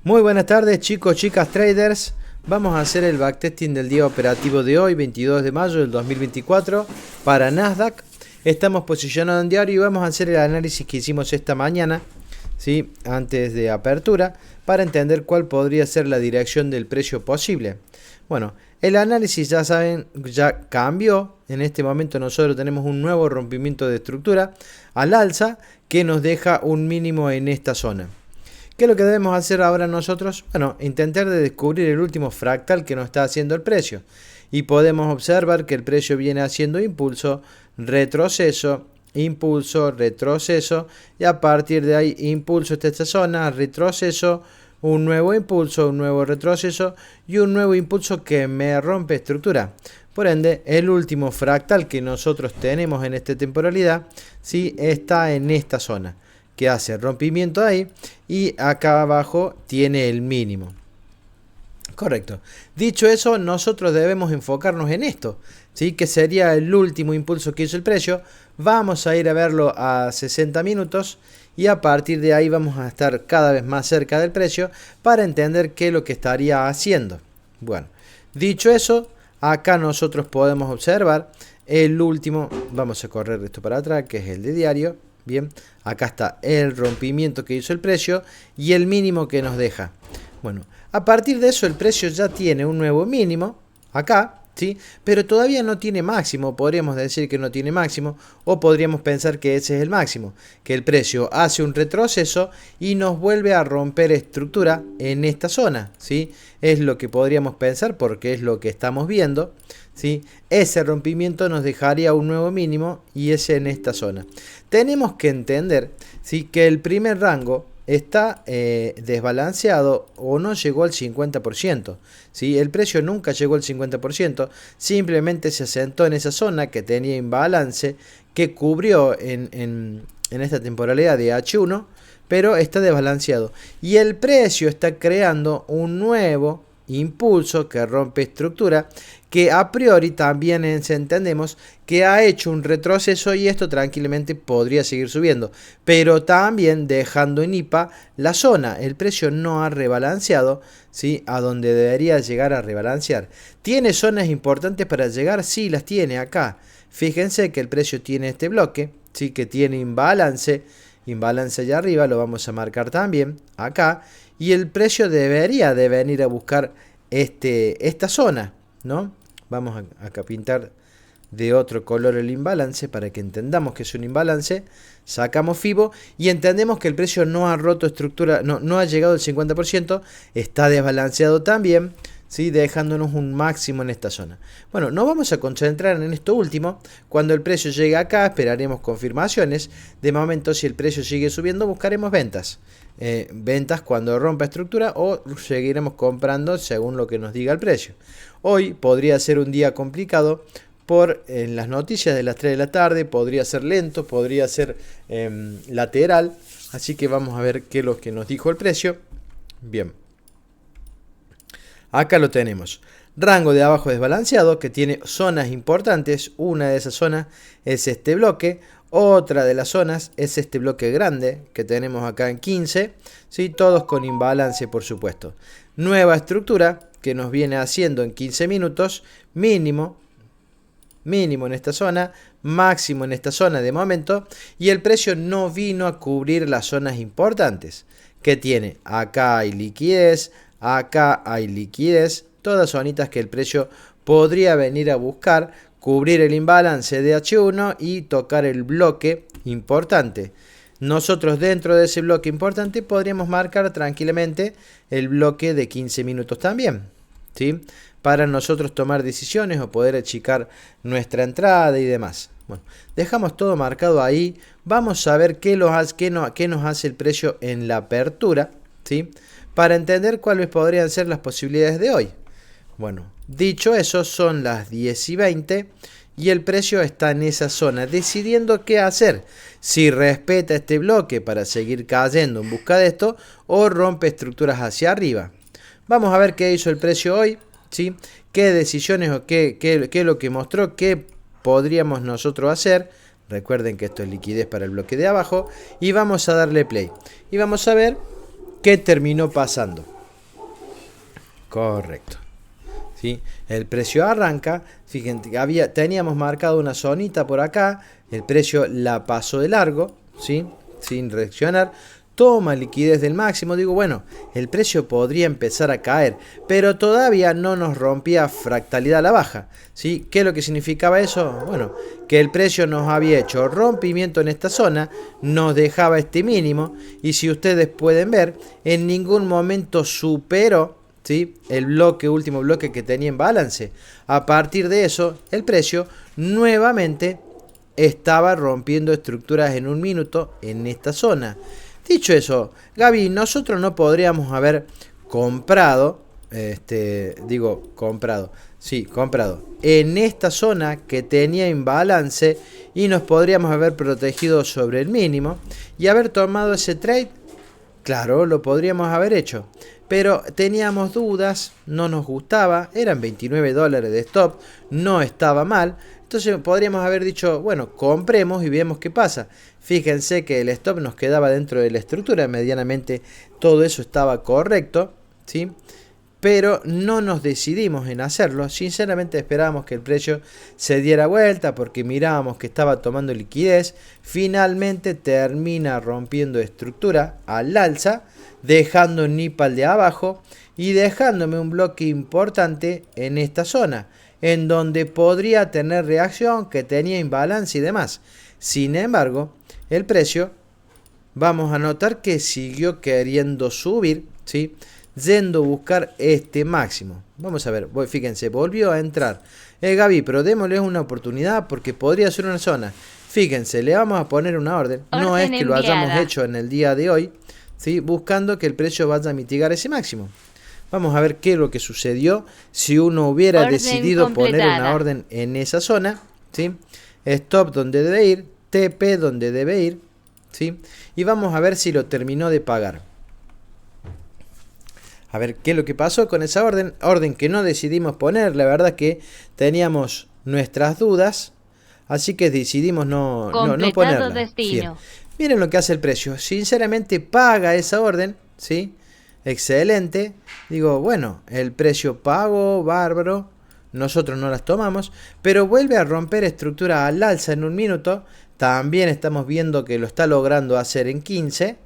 Muy buenas tardes chicos, chicas, traders. Vamos a hacer el backtesting del día operativo de hoy, 22 de mayo del 2024, para Nasdaq. Estamos posicionados en diario y vamos a hacer el análisis que hicimos esta mañana, ¿sí? Antes de apertura, para entender cuál podría ser la dirección del precio posible. Bueno, el análisis ya saben, ya cambió. En este momento nosotros tenemos un nuevo rompimiento de estructura al alza que nos deja un mínimo en esta zona. ¿Qué es lo que debemos hacer ahora nosotros? Bueno, intentar de descubrir el último fractal que nos está haciendo el precio. Y podemos observar que el precio viene haciendo impulso, retroceso, impulso, retroceso. Y a partir de ahí, impulso hasta esta zona, retroceso, un nuevo impulso, un nuevo retroceso y un nuevo impulso que me rompe estructura. Por ende, el último fractal que nosotros tenemos en esta temporalidad, sí, está en esta zona, que hace rompimiento ahí y acá abajo tiene el mínimo. Correcto. Dicho eso, nosotros debemos enfocarnos en esto, ¿sí? Que sería el último impulso que hizo el precio. Vamos a ir a verlo a 60 minutos y a partir de ahí vamos a estar cada vez más cerca del precio para entender qué es lo que estaría haciendo. Bueno, dicho eso, acá nosotros podemos observar el último. Vamos a correr esto para atrás, que es el de diario. Bien, acá está el rompimiento que hizo el precio y el mínimo que nos deja. Bueno, a partir de eso el precio ya tiene un nuevo mínimo acá, ¿sí? Pero todavía no tiene máximo. Podríamos decir que no tiene máximo, o podríamos pensar que ese es el máximo, que el precio hace un retroceso y nos vuelve a romper estructura en esta zona, ¿sí? Es lo que podríamos pensar porque es lo que estamos viendo, ¿sí? Ese rompimiento nos dejaría un nuevo mínimo y ese en esta zona. Tenemos que entender, ¿sí?, que el primer rango está desbalanceado o no llegó al 50%. ¿Sí? El precio nunca llegó al 50%, simplemente se asentó en esa zona que tenía imbalance, que cubrió en esta temporalidad de H1, pero está desbalanceado. Y el precio está creando un nuevo impulso que rompe estructura, que a priori también entendemos que ha hecho un retroceso y esto tranquilamente podría seguir subiendo, pero también dejando en IPA la zona. El precio no ha rebalanceado, ¿sí?, a donde debería llegar a rebalancear. ¿Tiene zonas importantes para llegar? Sí, las tiene acá. Fíjense que el precio tiene este bloque, ¿sí?, que tiene imbalance allá arriba, lo vamos a marcar también acá, y el precio debería de venir a buscar esta zona, ¿no? Vamos a pintar de otro color el imbalance para que entendamos que es un imbalance. Sacamos FIBO y entendemos que el precio no ha roto estructura, no ha llegado al 50%, está desbalanceado también, ¿sí?, dejándonos un máximo en esta zona. Bueno, nos vamos a concentrar en esto último. Cuando el precio llegue acá, esperaremos confirmaciones. De momento, si el precio sigue subiendo, buscaremos ventas. Ventas cuando rompa estructura, o seguiremos comprando según lo que nos diga el precio. Hoy podría ser un día complicado por las noticias de las 3 de la tarde. Podría ser lento, podría ser lateral. Así que vamos a ver qué es lo que nos dijo el precio. Bien. Acá lo tenemos. Rango de abajo desbalanceado que tiene zonas importantes. Una de esas zonas es este bloque. Otra de las zonas es este bloque grande que tenemos acá en 15. ¿Sí? Todos con imbalance, por supuesto. Nueva estructura que nos viene haciendo en 15 minutos. Mínimo en esta zona. Máximo en esta zona de momento. Y el precio no vino a cubrir las zonas importantes que tiene. Acá hay liquidez. Acá hay liquidez, todas zonitas que el precio podría venir a buscar, cubrir el imbalance de H1 y tocar el bloque importante. Nosotros dentro de ese bloque importante podríamos marcar tranquilamente el bloque de 15 minutos también, ¿sí?, para nosotros tomar decisiones o poder achicar nuestra entrada y demás. Bueno, dejamos todo marcado ahí. Vamos a ver qué nos hace el precio en la apertura, ¿sí?, para entender cuáles podrían ser las posibilidades de hoy. Bueno, dicho eso, son las 10:20 y el precio está en esa zona, decidiendo qué hacer. Si respeta este bloque para seguir cayendo en busca de esto, o rompe estructuras hacia arriba. Vamos a ver qué hizo el precio hoy, ¿sí?, qué decisiones o qué es lo que mostró, qué podríamos nosotros hacer. Recuerden que esto es liquidez para el bloque de abajo. Y vamos a darle play. Y vamos a ver qué terminó pasando. Correcto. ¿Sí? El precio arranca, fíjense, teníamos marcado una zonita por acá, el precio la pasó de largo, ¿sí? Sin reaccionar, toma liquidez del máximo, digo, bueno, el precio podría empezar a caer, pero todavía no nos rompía fractalidad a la baja, ¿sí? ¿Qué es lo que significaba eso? Bueno, que el precio nos había hecho rompimiento en esta zona, nos dejaba este mínimo, y si ustedes pueden ver, en ningún momento superó, ¿sí?, el último bloque que tenía en balance. A partir de eso, el precio nuevamente estaba rompiendo estructuras en un minuto en esta zona. Dicho eso, Gaby, nosotros no podríamos haber comprado, comprado en esta zona que tenía imbalance y nos podríamos haber protegido sobre el mínimo y haber tomado ese trade. Claro, lo podríamos haber hecho, pero teníamos dudas, no nos gustaba, eran $29 de stop, no estaba mal. Entonces podríamos haber dicho, bueno, compremos y vemos qué pasa. Fíjense que el stop nos quedaba dentro de la estructura, medianamente todo eso estaba correcto, ¿sí? Pero no nos decidimos en hacerlo. Sinceramente esperábamos que el precio se diera vuelta porque mirábamos que estaba tomando liquidez. Finalmente termina rompiendo estructura al alza, dejando un nipal de abajo y dejándome un bloque importante en esta zona, en donde podría tener reacción, que tenía imbalance y demás. Sin embargo, el precio, vamos a notar que siguió queriendo subir, ¿sí?, yendo a buscar este máximo. Vamos a ver, fíjense, volvió a entrar. Gaby, pero démosle una oportunidad porque podría ser una zona. Fíjense, le vamos a poner una orden. No es que lo hayamos hecho en el día de hoy, ¿sí?, buscando que el precio vaya a mitigar ese máximo. Vamos a ver qué es lo que sucedió si uno hubiera decidido poner una orden en esa zona, ¿sí? Stop donde debe ir, TP donde debe ir, ¿sí? Y vamos a ver si lo terminó de pagar. A ver qué es lo que pasó con esa orden que no decidimos poner, la verdad que teníamos nuestras dudas, así que decidimos no ponerla. Miren lo que hace el precio, sinceramente paga esa orden, ¿sí? Excelente, digo, bueno, el precio pago, bárbaro, nosotros no las tomamos, pero vuelve a romper estructura al alza en un minuto, también estamos viendo que lo está logrando hacer en 15.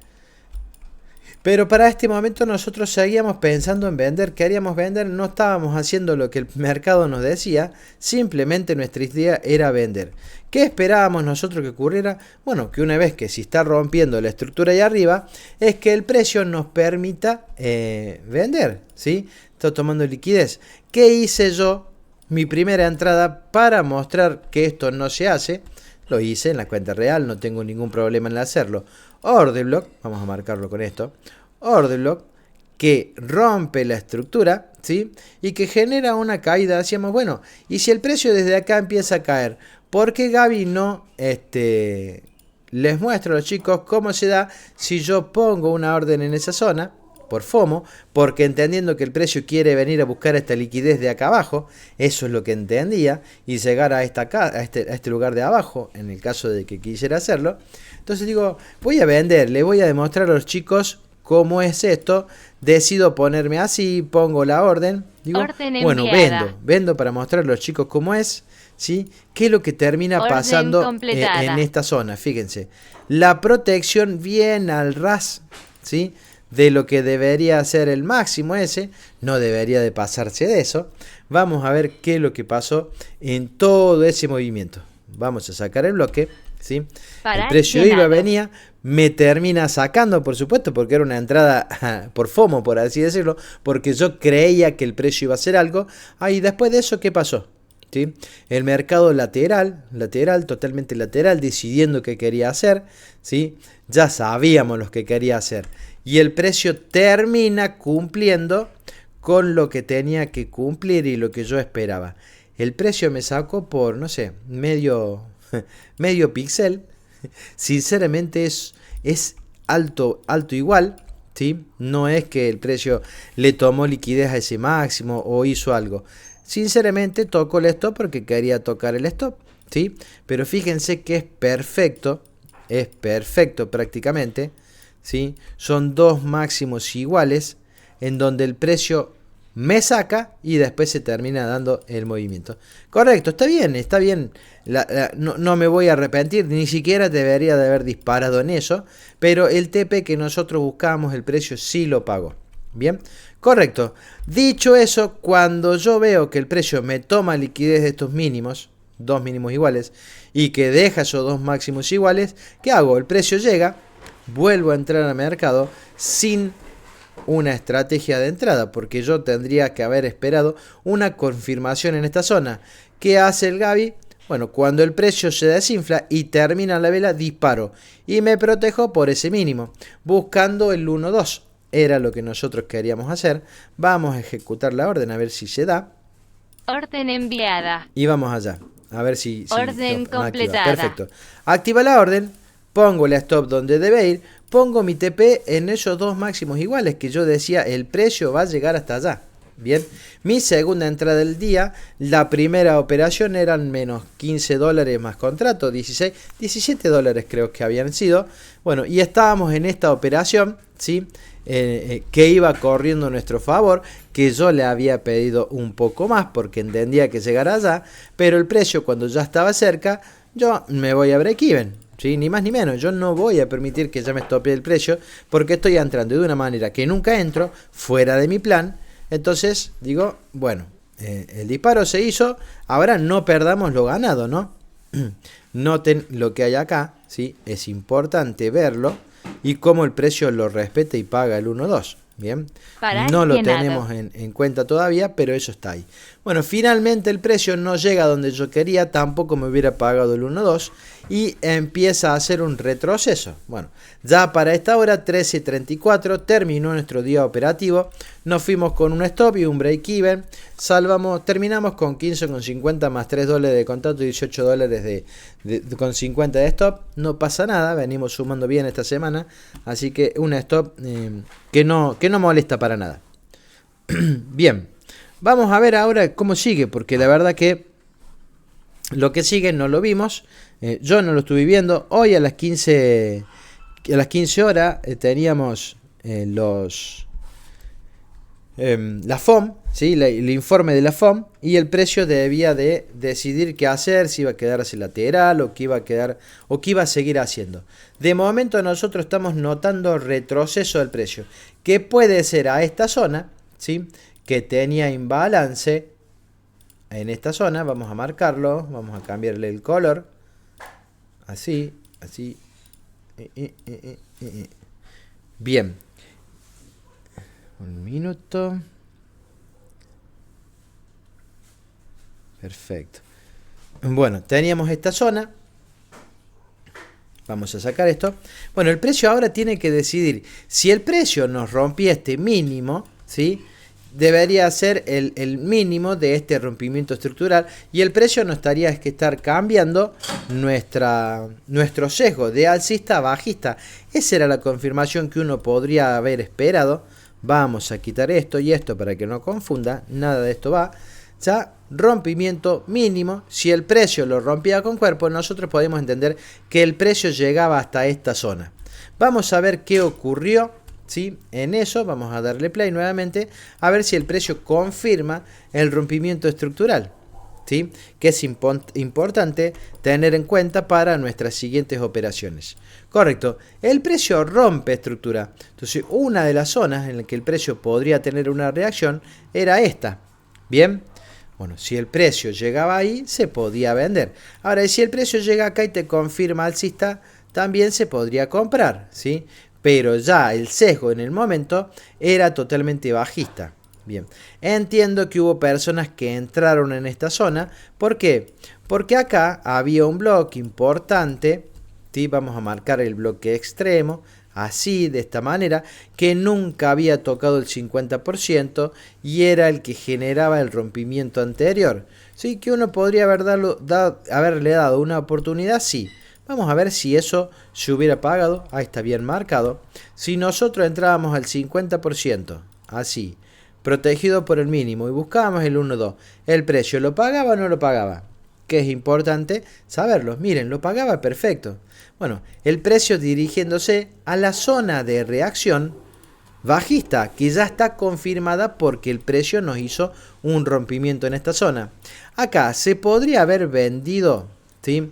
Pero para este momento nosotros seguíamos pensando en vender. Queríamos vender, no estábamos haciendo lo que el mercado nos decía, simplemente nuestra idea era vender. ¿Qué esperábamos nosotros que ocurriera? Bueno, que una vez que se está rompiendo la estructura ahí arriba, es que el precio nos permita vender, ¿sí? Está tomando liquidez. ¿Qué hice yo? Mi primera entrada para mostrar que esto no se hace, lo hice en la cuenta real, no tengo ningún problema en hacerlo. Order block, vamos a marcarlo con esto, order block que rompe la estructura, ¿sí?, y que genera una caída. Decíamos, bueno, y si el precio desde acá empieza a caer, ¿por qué Gaby no les muestro a los chicos cómo se da si yo pongo una orden en esa zona? Por FOMO, porque entendiendo que el precio quiere venir a buscar esta liquidez de acá abajo, eso es lo que entendía, y llegar a este lugar de abajo, en el caso de que quisiera hacerlo. Entonces digo, voy a vender, le voy a demostrar a los chicos cómo es esto, decido ponerme así, pongo la orden, digo, bueno, vendo para mostrar a los chicos cómo es, ¿sí? ¿Qué es lo que termina pasando en esta zona? Fíjense, la protección bien al ras, ¿sí?, de lo que debería ser el máximo ese, no debería de pasarse de eso. Vamos a ver qué es lo que pasó en todo ese movimiento. Vamos a sacar el bloque, ¿sí? El precio iba, venía, me termina sacando, por supuesto, porque era una entrada por FOMO, por así decirlo, porque yo creía que el precio iba a hacer algo. Y después de eso, ¿qué pasó? ¿Sí? El mercado lateral, totalmente lateral, decidiendo qué quería hacer, ¿sí? Ya sabíamos lo que quería hacer. Y el precio termina cumpliendo con lo que tenía que cumplir y lo que yo esperaba. El precio me sacó por, no sé, medio píxel. Sinceramente es alto igual, ¿sí? No es que el precio le tomó liquidez a ese máximo o hizo algo. Sinceramente tocó el stop porque quería tocar el stop, ¿sí? Pero fíjense que es perfecto prácticamente, ¿sí? Son dos máximos iguales en donde el precio me saca y después se termina dando el movimiento. Correcto, está bien, está bien. No me voy a arrepentir, ni siquiera debería de haber disparado en eso, pero el TP que nosotros buscábamos, el precio sí lo pagó. Bien, correcto. Dicho eso, cuando yo veo que el precio me toma liquidez de estos mínimos, dos mínimos iguales, y que deja esos dos máximos iguales, ¿qué hago? El precio llega, vuelvo a entrar al mercado sin una estrategia de entrada, porque yo tendría que haber esperado una confirmación en esta zona. ¿Qué hace el Gaby? Bueno, cuando el precio se desinfla y termina la vela, disparo y me protejo por ese mínimo, buscando el 1-2. Era lo que nosotros queríamos hacer. Vamos a ejecutar la orden a ver si se da. Orden enviada. Y vamos allá. A ver si orden completada. Perfecto. Activa la orden. Pongo la stop donde debe ir. Pongo mi TP en esos dos máximos iguales que yo decía, el precio va a llegar hasta allá. Bien, mi segunda entrada del día, la primera operación eran menos $15 más contrato, 16, 17 dólares creo que habían sido. Bueno, y estábamos en esta operación, ¿sí? Que iba corriendo a nuestro favor, que yo le había pedido un poco más porque entendía que llegara allá, pero el precio cuando ya estaba cerca, yo me voy a break even. ¿Sí? Ni más ni menos, yo no voy a permitir que ya me estopee el precio porque estoy entrando de una manera que nunca entro, fuera de mi plan. Entonces digo, bueno, el disparo se hizo, ahora no perdamos lo ganado, ¿no? Noten lo que hay acá, ¿sí? Es importante verlo y cómo el precio lo respeta y paga el 1-2. Bien, no lo tenemos en cuenta todavía, pero eso está ahí. Bueno, finalmente el precio no llega a donde yo quería, tampoco me hubiera pagado el 1-2 y empieza a hacer un retroceso. Bueno, ya para esta hora, 13:34, terminó nuestro día operativo. Nos fuimos con un stop y un break even. Terminamos con 15,50 más $3 de contrato y 18 dólares con 50 de stop. No pasa nada, venimos sumando bien esta semana. Así que un stop que no molesta para nada. Bien, vamos a ver ahora cómo sigue, porque la verdad que lo que sigue no lo vimos. Yo no lo estuve viendo. Hoy a las 15 horas teníamos la FOM, ¿sí? El informe de la FOM, y el precio debía de decidir qué hacer, si iba a quedarse lateral o qué iba a quedar o qué iba a seguir haciendo. De momento nosotros estamos notando retroceso del precio, que puede ser a esta zona, ¿sí? Que tenía imbalance en esta zona. Vamos a marcarlo, vamos a cambiarle el color, así. Bien, un minuto. Perfecto. Bueno, teníamos esta zona. Vamos a sacar esto. Bueno, el precio ahora tiene que decidir. Si el precio nos rompía este mínimo, ¿sí? Debería ser el mínimo de este rompimiento estructural y el precio no estaría que estar cambiando nuestro sesgo de alcista a bajista. Esa era la confirmación que uno podría haber esperado. Vamos a quitar esto y esto para que no confunda, nada de esto va. Ya, rompimiento mínimo. Si el precio lo rompía con cuerpo, nosotros podemos entender que el precio llegaba hasta esta zona. Vamos a ver qué ocurrió, ¿sí? En eso vamos a darle play nuevamente a ver si el precio confirma el rompimiento estructural, ¿sí? Que es importante tener en cuenta para nuestras siguientes operaciones. Correcto, el precio rompe estructura. Entonces, una de las zonas en la que el precio podría tener una reacción era esta. Bien, bueno, si el precio llegaba ahí, se podía vender. Ahora, si el precio llega acá y te confirma alcista, también se podría comprar, ¿sí? Pero ya el sesgo en el momento era totalmente bajista. Bien, entiendo que hubo personas que entraron en esta zona. ¿Por qué? Porque acá había un bloque importante, ¿sí? Vamos a marcar el bloque extremo, así, de esta manera, que nunca había tocado el 50% y era el que generaba el rompimiento anterior. ¿Sí? Que uno podría haberle dado una oportunidad, sí. Vamos a ver si eso se hubiera pagado. Ahí está bien marcado. Si nosotros entrábamos al 50%, así, protegido por el mínimo, y buscábamos el 1-2, ¿el precio lo pagaba o no lo pagaba? Que es importante saberlo. Miren, lo pagaba perfecto. Bueno, el precio dirigiéndose a la zona de reacción, bajista que ya está confirmada porque el precio nos hizo un rompimiento en esta zona. Acá se podría haber vendido, ¿sí?,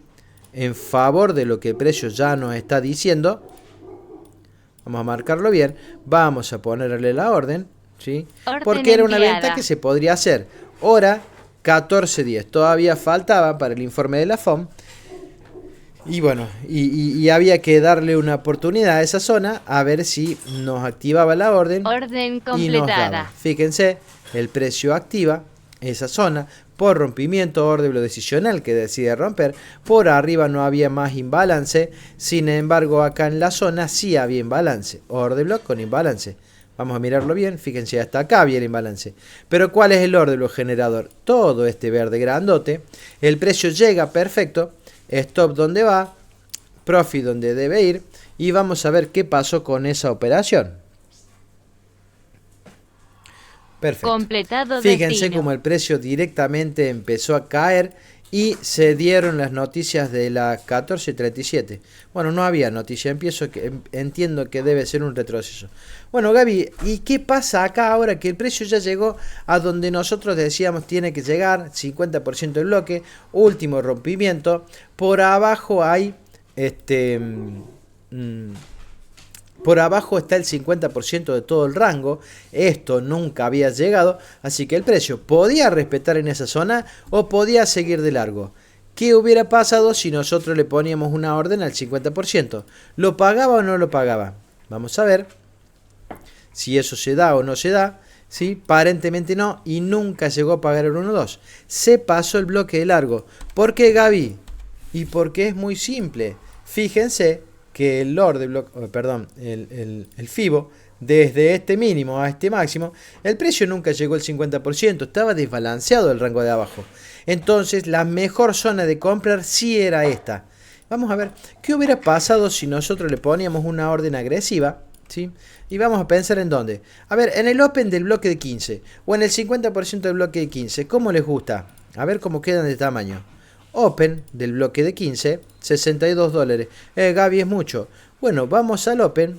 en favor de lo que el precio ya nos está diciendo. Vamos a marcarlo bien, vamos a ponerle la orden, ¿sí?, porque era una venta que se podría hacer. Hora 14:10, todavía faltaba para el informe de la FOM. Y bueno, y había que darle una oportunidad a esa zona a ver si nos activaba la orden. Orden completada. Y nos daba. Fíjense, el precio activa esa zona por rompimiento, orden decisional que decide romper. Por arriba no había más imbalance, sin embargo acá en la zona sí había imbalance, orden block con imbalance. Vamos a mirarlo bien, fíjense, hasta acá había el imbalance. Pero ¿cuál es el orden block generador? Todo este verde grandote, el precio llega perfecto, stop donde va, profit donde debe ir, y vamos a ver qué pasó con esa operación. Perfecto. Completado. Fíjense destino. como el precio directamente empezó a caer y se dieron las noticias de la 14:37. Bueno, no había noticia, entiendo que debe ser un retroceso. Bueno, Gaby, ¿y qué pasa acá ahora que el precio ya llegó a donde nosotros decíamos tiene que llegar? 50% del bloque, último rompimiento. Por abajo hay por abajo está el 50% de todo el rango. Esto nunca había llegado, así que el precio podía respetar en esa zona o podía seguir de largo. ¿Qué hubiera pasado si nosotros le poníamos una orden al 50%? ¿Lo pagaba o no lo pagaba? Vamos a ver si eso se da o no se da. ¿Sí? Aparentemente no, y nunca llegó a pagar el 1.2. Se pasó el bloque de largo. ¿Por qué, Gaby? Y porque es muy simple. Fíjense que el order block, el FIBO, desde este mínimo a este máximo, el precio nunca llegó al 50%, estaba desbalanceado el rango de abajo. Entonces la mejor zona de comprar sí era esta. Vamos a ver, ¿qué hubiera pasado si nosotros le poníamos una orden agresiva? ¿Sí? Y vamos a pensar en dónde. A ver, en el open del bloque de 15 o en el 50% del bloque de 15, ¿cómo les gusta? A ver cómo quedan de tamaño. Open del bloque de 15, $62. Gaby, es mucho. Bueno, vamos al open,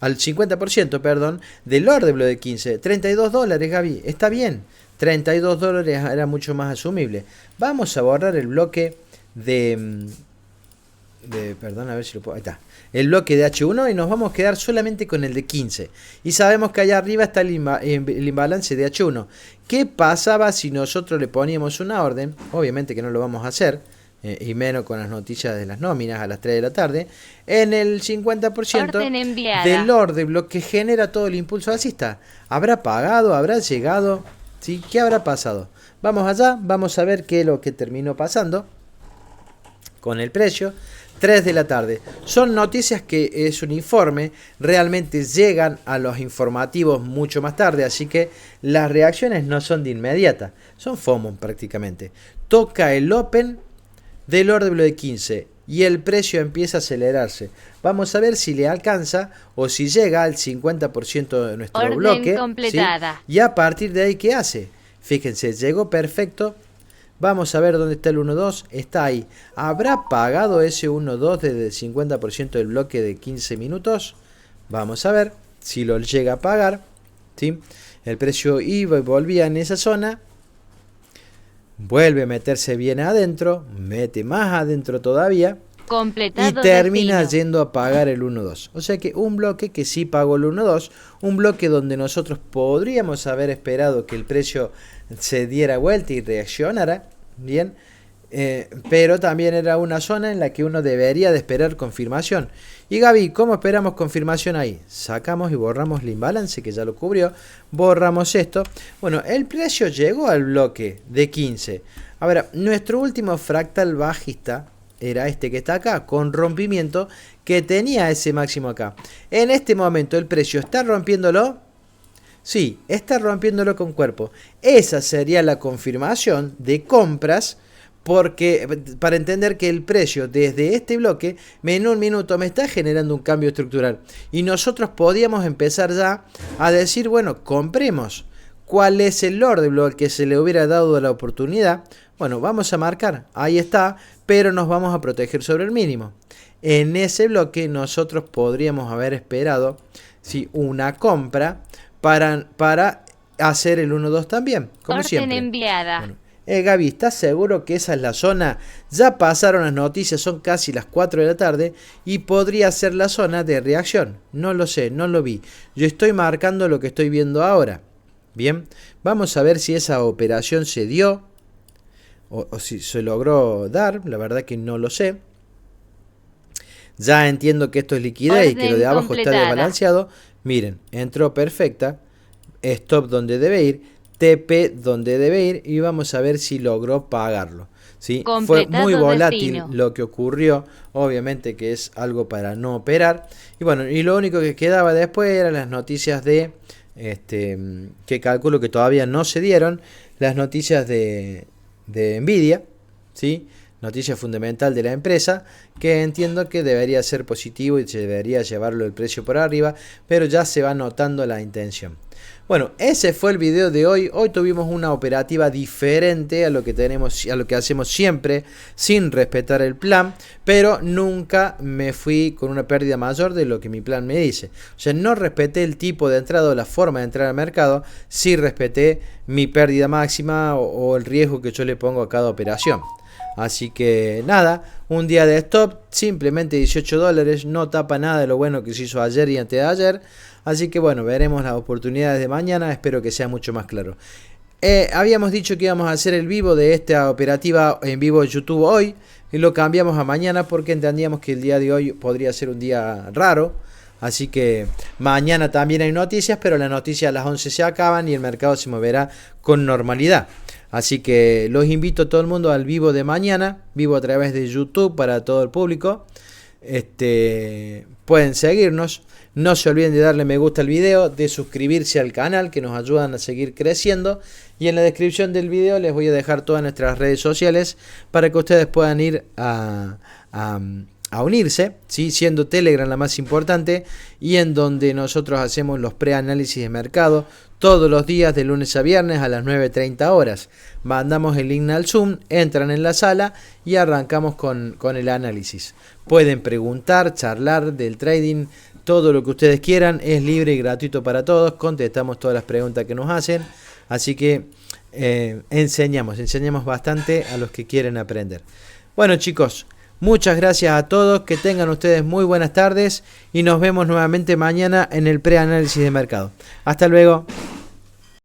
al 50%, perdón, del order bloque de 15, $32, Gaby. Está bien, $32 era mucho más asumible. Vamos a borrar el bloque perdón, a ver si lo puedo. Ahí está. El bloque de H1 y nos vamos a quedar solamente con el de 15. Y sabemos que allá arriba está el imbalance de H1. ¿Qué pasaba si nosotros le poníamos una orden? Obviamente que no lo vamos a hacer, y menos con las noticias de las nóminas a las 3 de la tarde. En el 50% del orden bloque que genera todo el impulso alcista. ¿Habrá pagado? ¿Habrá llegado? ¿Sí? ¿Qué habrá pasado? Vamos allá, vamos a ver qué es lo que terminó pasando con el precio. 3 de la tarde. Son noticias que es un informe, realmente llegan a los informativos mucho más tarde, así que las reacciones no son de inmediata, son FOMO prácticamente. Toca el open del orden de 15 y el precio empieza a acelerarse. Vamos a ver si le alcanza o si llega al 50% de nuestro orden bloque. completada. ¿Sí? Y a partir de ahí, ¿qué hace? Fíjense, llegó perfecto. Vamos a ver dónde está el 1.2. Está ahí. ¿Habrá pagado ese 1.2 desde el 50% del bloque de 15 minutos? Vamos a ver si lo llega a pagar. ¿Sí? El precio iba y volvía en esa zona. Vuelve a meterse bien adentro. Mete más adentro todavía. Completado Y termina destino. yendo a pagar el 1.2. O sea que un bloque que sí pagó el 1.2. Un bloque donde nosotros podríamos haber esperado que el precio se diera vuelta y reaccionara. Bien. Pero también era una zona en la que uno debería de esperar confirmación. Y Gaby, ¿cómo esperamos confirmación ahí? Sacamos y borramos el imbalance que ya lo cubrió. Borramos esto. Bueno, el precio llegó al bloque de 15. Ahora, nuestro último fractal bajista era este que está acá, con rompimiento, que tenía ese máximo acá. En este momento el precio está rompiéndolo. Sí, está rompiéndolo con cuerpo. Esa sería la confirmación de compras, porque para entender que el precio desde este bloque en un minuto me está generando un cambio estructural. Y nosotros podíamos empezar ya a decir, bueno, compremos. ¿Cuál es el orden bloque que se le hubiera dado la oportunidad? Bueno, vamos a marcar, ahí está, pero nos vamos a proteger sobre el mínimo. En ese bloque nosotros podríamos haber esperado ¿sí? Una compra para hacer el 1-2 también, como Orden siempre. enviada. Bueno, Gaby, ¿estás seguro que esa es la zona? Ya pasaron las noticias, son casi las 4 de la tarde y podría ser la zona de reacción. No lo sé, no lo vi. Yo estoy marcando lo que estoy viendo ahora. Bien, vamos a ver si esa operación se dio o si se logró dar. La verdad que no lo sé. Ya entiendo que esto es liquidez y que lo de abajo está desbalanceado. Miren, entró perfecta. Stop donde debe ir. TP donde debe ir. Y vamos a ver si logró pagarlo. ¿Sí? Fue muy volátil destino. Lo que ocurrió. Obviamente que es algo para no operar. Y bueno, y lo único que quedaba después eran las noticias de... que calculo que todavía no se dieron. Las noticias de Nvidia. ¿Sí? Noticia fundamental de la empresa, que entiendo que debería ser positivo y se debería llevarlo el precio por arriba, pero ya se va notando la intención. Bueno, ese fue el video de hoy. Hoy tuvimos una operativa diferente a lo que tenemos, a lo que hacemos siempre, sin respetar el plan, pero nunca me fui con una pérdida mayor de lo que mi plan me dice. O sea, no respeté el tipo de entrada o la forma de entrar al mercado, sí respeté mi pérdida máxima o el riesgo que yo le pongo a cada operación. Así que nada, un día de stop, simplemente $18, no tapa nada de lo bueno que se hizo ayer y antes de ayer. Así que bueno, veremos las oportunidades de mañana, espero que sea mucho más claro. Habíamos dicho que íbamos a hacer el vivo de esta operativa en vivo de YouTube hoy, y lo cambiamos a mañana porque entendíamos que el día de hoy podría ser un día raro. Así que mañana también hay noticias, pero las noticias a las 11 se acaban y el mercado se moverá con normalidad. Así que los invito a todo el mundo al vivo de mañana, vivo a través de YouTube para todo el público. Pueden seguirnos, no se olviden de darle me gusta al video, de suscribirse al canal que nos ayudan a seguir creciendo. Y en la descripción del video les voy a dejar todas nuestras redes sociales para que ustedes puedan ir a unirse, ¿sí? Siendo Telegram la más importante y en donde nosotros hacemos los preanálisis de mercado todos los días de lunes a viernes a las 9:30 horas. Mandamos el link al Zoom, entran en la sala y arrancamos con el análisis. Pueden preguntar, charlar del trading, todo lo que ustedes quieran, es libre y gratuito para todos, contestamos todas las preguntas que nos hacen, así que enseñamos bastante a los que quieren aprender. Bueno chicos, muchas gracias a todos, que tengan ustedes muy buenas tardes y nos vemos nuevamente mañana en el preanálisis de mercado. Hasta luego.